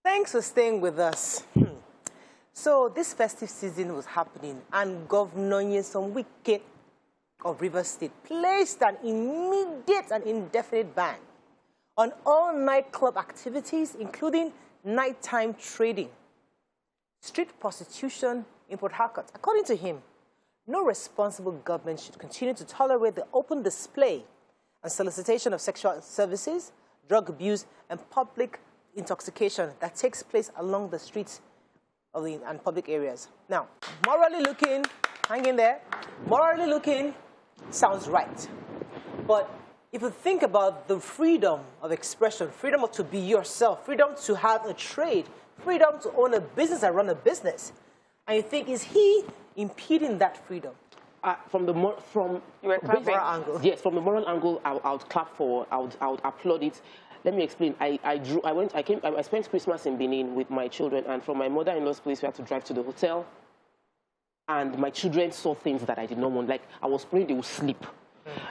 Thanks for staying with us. So this festive season was happening, and Governor Nyesom Wike of Rivers State placed an immediate and indefinite ban on all nightclub activities, including nighttime trading, street prostitution in Port Harcourt. According to him, no responsible government should continue to tolerate the open display and solicitation of sexual services, drug abuse, and public intoxication that takes place along the streets of and public areas. Now, morally looking, hang in there, morally looking sounds right. But if you think about the freedom of expression, freedom to be yourself, freedom to have a trade, freedom to own a business and run a business, and you think, is he impeding that freedom? From the moral angle. Yes, from the moral angle, I would clap for, I would applaud it. Let me explain. I spent Christmas in Benin with my children, and from my mother-in-law's place, we had to drive to the hotel. And my children saw things that I did not want. Like, I was praying they would sleep.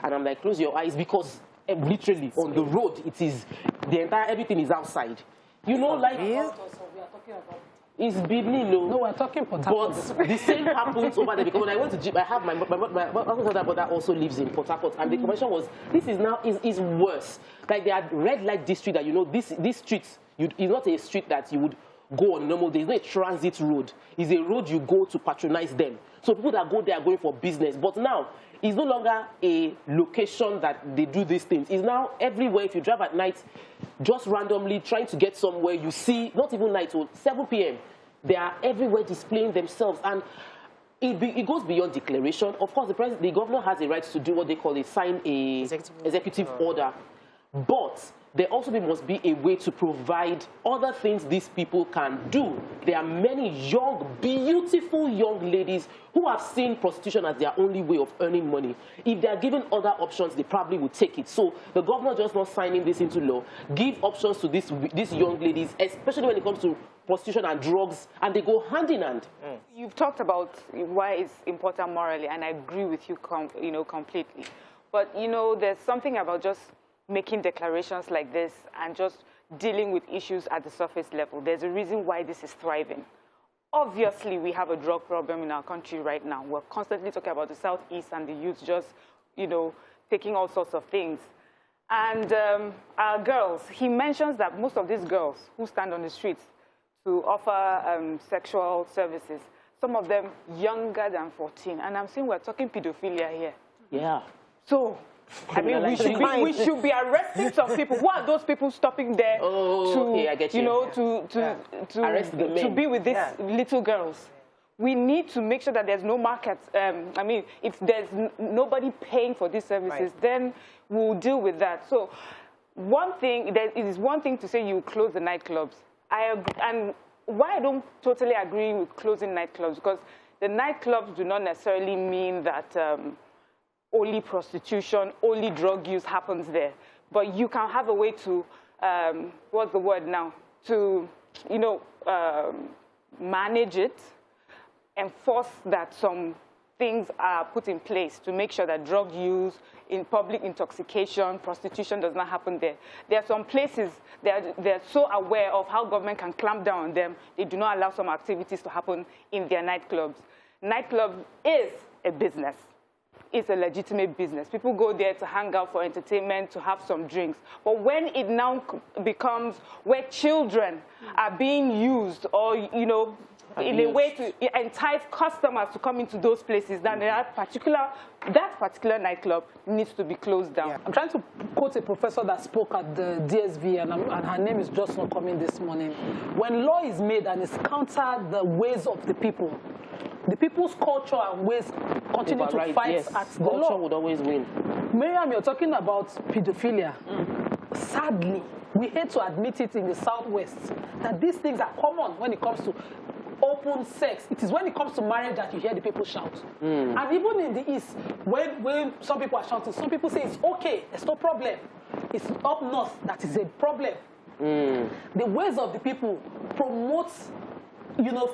And I'm like, close your eyes, because literally on the road, everything is outside. You know, like, it's Benin, no, we're talking Port Harcourt. But the same happens over there, because when I went to gym, I have my other brother also lives in Port Harcourt, and the convention was, this is now is worse. Like, there are red light district that, you know, this street is not a street that you would go on normal days. It's not a transit road. It's a road you go to patronize them. So people that go there are going for business. But now, it's no longer a location that they do these things. It's now everywhere. If you drive at night, just randomly trying to get somewhere, you see, not even night, 7 p.m., they are everywhere displaying themselves. And it goes beyond declaration. Of course, the governor has a right to do what they call sign a executive order. But there also must be a way to provide other things these people can do. There are many young, beautiful young ladies who have seen prostitution as their only way of earning money. If they are given other options, they probably would take it. So the governor just not signing this into law. Give options to these young ladies, especially when it comes to prostitution and drugs, and they go hand in hand. You've talked about why it's important morally, and I agree with you, completely. But, you know, there's something about just making declarations like this and just dealing with issues at the surface level. There's a reason why this is thriving. Obviously, we have a drug problem in our country right now. We're constantly talking about the Southeast and the youth just, you know, taking all sorts of things. And our girls, he mentions that most of these girls who stand on the streets to offer sexual services, some of them younger than 14. And I'm saying we're talking pedophilia here. Yeah. So, I mean, we should be arresting some people. Who are those people stopping there to be with these little girls? We need to make sure that there's no market. I mean, if there's nobody paying for these services, then we'll deal with that. So, it is one thing to say you close the nightclubs. I agree, and why I don't totally agree with closing nightclubs, because the nightclubs do not necessarily mean that only prostitution, only drug use happens there. But you can have a way to, what's the word now? To, you know, manage it, enforce that some things are put in place to make sure that drug use, in public intoxication, prostitution does not happen there. There are some places they're so aware of how government can clamp down on them, they do not allow some activities to happen in their nightclubs. Nightclub is a business. It's a legitimate business. People go there to hang out for entertainment, to have some drinks. But when it now becomes where children are being used or, you know, in a way to entice customers to come into those places, then that particular nightclub needs to be closed down. Yeah. I'm trying to quote a professor that spoke at the DSV, and her name is just not coming this morning. When law is made and it's counter the ways of the people's culture and ways continue to fight at the law. Culture would always win. Miriam, you're talking about pedophilia. Sadly, we hate to admit it in the Southwest that these things are common when it comes to open sex. It is when it comes to marriage that you hear the people shout. And even in the East, when some people are shouting, some people say it's okay, there's no problem. It's up north that is a problem. The ways of the people promotes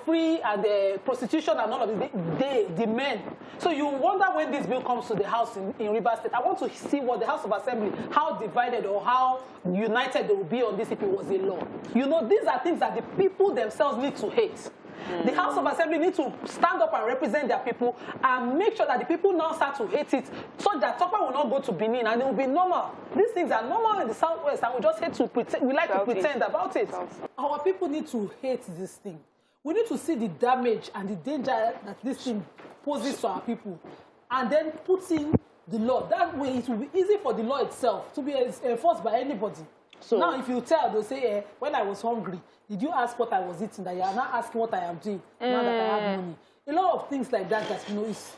free and prostitution and all of it, the men. So you wonder when this bill comes to the House in Rivers State. I want to see what the House of Assembly, how divided or how united they will be on this if it was a law. These are things that the people themselves need to hate. The House of Assembly need to stand up and represent their people and make sure that the people now start to hate it so that Tokpa will not go to Benin and it will be normal. These things are normal in the Southwest and we just hate to pretend, we like to pretend about it. Our people need to hate this thing. We need to see the damage and the danger that this thing poses to our people and then put in the law. That way it will be easy for the law itself to be enforced by anybody. So now if you tell, they'll say, when I was hungry, did you ask what I was eating? That you are not asking what I am doing now that I have money. A lot of things like that, is